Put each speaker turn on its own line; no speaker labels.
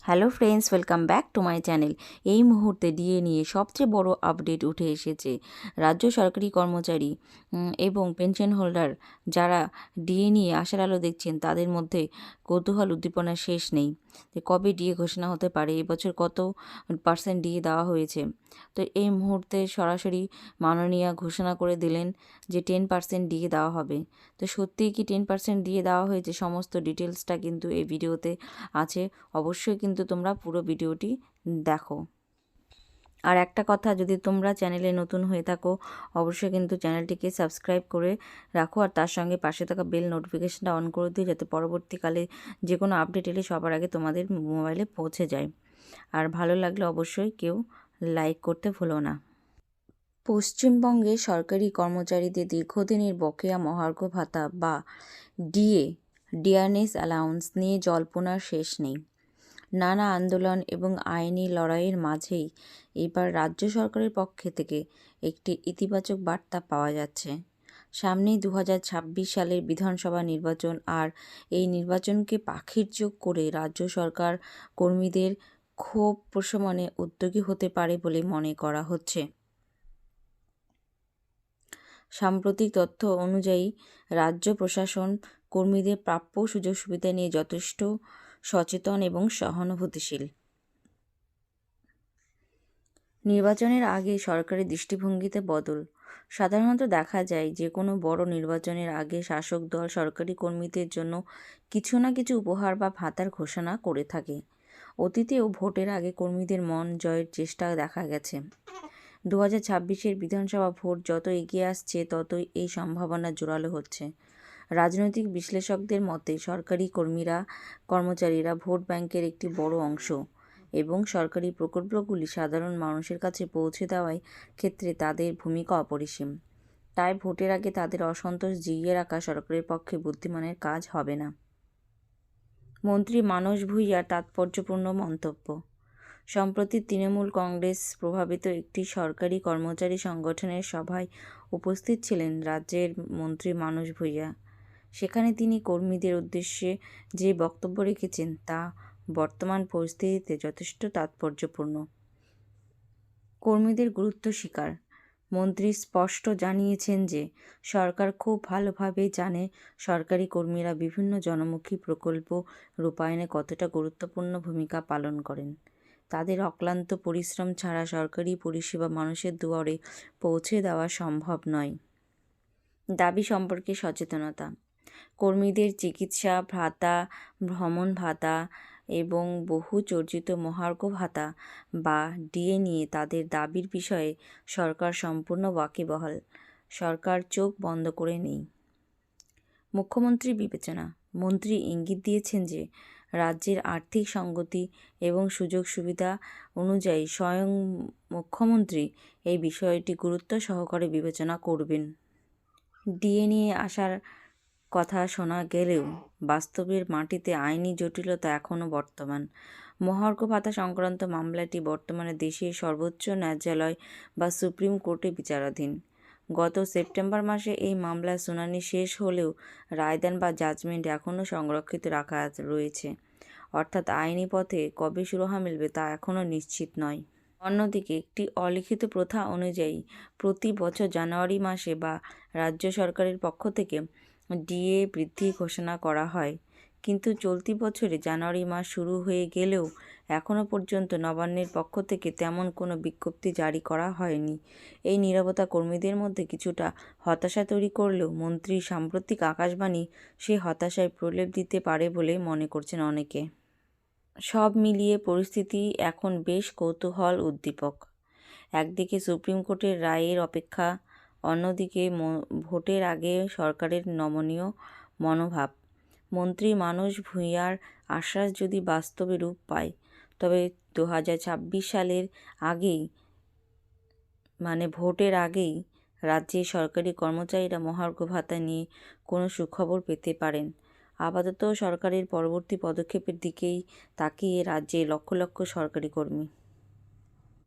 Hello friends, welcome back to my channel. এই মুহূর্তে DA নিয়ে সবচেয়ে বড় আপডেট উঠে এসেছে। রাজ্য সরকারি কর্মচারী এবং পেনশন হোল্ডার যারা ডিএ নিয়ে আশার আলো দেখছেন, তাদের মধ্যে কৌতূহল উদ্দীপনার শেষ নেই যে কবে ডিএ ঘোষণা হতে পারে, এবছর কত পার্সেন্ট ডিএ দেওয়া হয়েছে। তো এই মুহূর্তে সরাসরি মাননীয়া ঘোষণা করে দিলেন যে 10% ডিএ দেওয়া হবে। তো সত্যিই কি 10% ডিএ দেওয়া হয়েছে? সমস্ত ডিটেলসটা কিন্তু এই ভিডিওতে আছে। অবশ্যই কিন্তু তোমরা পুরো ভিডিওটি দেখো। আর একটা কথা, যদি তোমরা চ্যানেলে নতুন হয়ে থাকো, অবশ্যই কিন্তু চ্যানেলটিকে সাবস্ক্রাইব করে রাখো, আর তার সঙ্গে পাশে থাকা বেল নোটিফিকেশনটা অন করে দিও, যাতে পরবর্তীকালে যে কোনো আপডেট এলে সবার আগে তোমাদের মোবাইলে পৌঁছে যায়। আর ভালো লাগলে অবশ্যই কেউ লাইক করতে ভুলো না। পশ্চিমবঙ্গে সরকারি কর্মচারীদের দীর্ঘদিনের বকেয়া মহার্ঘ ভাতা বা ডিএ, ডিয়ারনেস অ্যালাউন্স নিয়ে জল্পনার শেষ নেই। নানা আন্দোলন এবং আইনি লড়াইয়ের মাঝেই এবার রাজ্য সরকারের পক্ষ থেকে একটি ইতিবাচক বার্তা পাওয়া যাচ্ছে। সামনেই 2026 সালের বিধানসভা নির্বাচন, আর এই নির্বাচনকে পাখির চোখ করে রাজ্য সরকার কর্মীদের ক্ষোভ প্রশমনে উদ্যোগী হতে পারে বলে মনে করা হচ্ছে। সাম্প্রতিক তথ্য অনুযায়ী রাজ্য প্রশাসন কর্মীদের প্রাপ্য সুযোগ সুবিধা নিয়ে যথেষ্ট সচেতন এবং সহানুভূতিশীল। নির্বাচনের আগে সরকারি দৃষ্টিভঙ্গিতে বদল। সাধারণত দেখা যায় যে কোনো বড় নির্বাচনের আগে শাসক দল সরকারি কর্মীদের জন্য কিছু না কিছু উপহার বা ভাতার ঘোষণা করে থাকে। অতীতেও ভোটের আগে কর্মীদের মন জয়ের চেষ্টা দেখা গেছে। 2026-এর বিধানসভা ভোট যত এগিয়ে আসছে, ততই এই সম্ভাবনা জোরালো হচ্ছে। রাজনৈতিক বিশ্লেষকদের মতে সরকারি কর্মচারীরা ভোট ব্যাংকের একটি বড় অংশ, এবং সরকারি প্রকল্পগুলি সাধারণ মানুষের কাছে পৌঁছে দেওয়ার ক্ষেত্রে তাদের ভূমিকা অপরিসীম। তাই ভোটের আগে তাদের অসন্তোষ জিইয়ে রাখা সরকারের পক্ষে বুদ্ধিমানের কাজ হবে না। মন্ত্রী মানস ভূঁইয়ার তাৎপর্যপূর্ণ মন্তব্য। সম্প্রতি তৃণমূল কংগ্রেস প্রভাবিত একটি সরকারি কর্মচারী সংগঠনের সভায় উপস্থিত ছিলেন রাজ্যের মন্ত্রী মানস ভূঁইয়া। সেখানে তিনি কর্মীদের উদ্দেশ্যে যে বক্তব্য রেখেছেন তা বর্তমান পরিস্থিতিতে যথেষ্ট তাৎপর্যপূর্ণ। কর্মীদের গুরুত্ব স্বীকার। মন্ত্রী স্পষ্ট জানিয়েছেন যে সরকার খুব ভালোভাবে জানে সরকারি কর্মীরা বিভিন্ন জনমুখী প্রকল্প রূপায়ণে কতটা গুরুত্বপূর্ণ ভূমিকা পালন করেন। তাদের অক্লান্ত পরিশ্রম ছাড়া সরকারি পরিষেবা মানুষের দুয়ারে পৌঁছে দেওয়া সম্ভব নয়। দাবি সম্পর্কে সচেতনতা। কর্মীদের চিকিৎসা ভাতা, ভ্রমণ ভাতা এবং বহু চর্চিত মহার্ঘ ভাতা বা ডিএ নিয়ে তাদের দাবির বিষয়ে সরকার সম্পূর্ণ ওয়াকিবহাল। সরকার চোখ বন্ধ করে নেই। মুখ্যমন্ত্রী বিবেচনা। মন্ত্রী ইঙ্গিত দিয়েছেন যে রাজ্যের আর্থিক সঙ্গতি এবং সুযোগ সুবিধা অনুযায়ী স্বয়ং মুখ্যমন্ত্রী এই বিষয়টি গুরুত্ব সহকারে বিবেচনা করবেন। ডিএ নিয়ে আসার কথা শোনা গেলেও বাস্তবের মাটিতে আইনি জটিলতা এখনও বর্তমান। মহার্ঘ ভাতা সংক্রান্ত মামলাটি বর্তমানে দেশের সর্বোচ্চ ন্যায়ালয় বা সুপ্রিম কোর্টে বিচারাধীন। গত সেপ্টেম্বর মাসে এই মামলার শুনানি শেষ হলেও রায়দান বা জাজমেন্ট এখনও সংরক্ষিত রাখা রয়েছে। অর্থাৎ আইনি পথে কবে সুরাহা মিলবে তা এখনও নিশ্চিত নয়। অন্যদিকে একটি অলিখিত প্রথা অনুযায়ী প্রতি বছর জানুয়ারি মাসে বা রাজ্য সরকারের পক্ষ থেকে ডিএ বৃদ্ধি ঘোষণা করা হয়, কিন্তু চলতি বছরে জানুয়ারি মাস শুরু হয়ে গেলেও এখনও পর্যন্ত নবান্নের পক্ষ থেকে তেমন কোনো বিজ্ঞপ্তি জারি করা হয়নি। এই নীরবতা কর্মীদের মধ্যে কিছুটা হতাশা তৈরি করলেও মন্ত্রীর সাম্প্রতিক আকাশবাণী সে হতাশায় প্রলেপ দিতে পারে বলে মনে করছেন অনেকে। সব মিলিয়ে পরিস্থিতি এখন বেশ কৌতূহল উদ্দীপক। একদিকে সুপ্রিম কোর্টের রায়ের অপেক্ষা, অন্যদিকে ভোটের আগে সরকারের নমনীয় মনোভাব। মন্ত্রী মানস ভূঁইয়ার আশ্বাস যদি বাস্তবে রূপ পায়, তবে 2026 সালের আগেই, মানে ভোটের আগেই রাজ্যের সরকারি কর্মচারীরা মহার্ঘ ভাতা নিয়ে কোনো সুখবর পেতে পারেন। আপাতত সরকারের পরবর্তী পদক্ষেপের দিকেই তাকিয়ে রাজ্যে লক্ষ লক্ষ সরকারি কর্মী।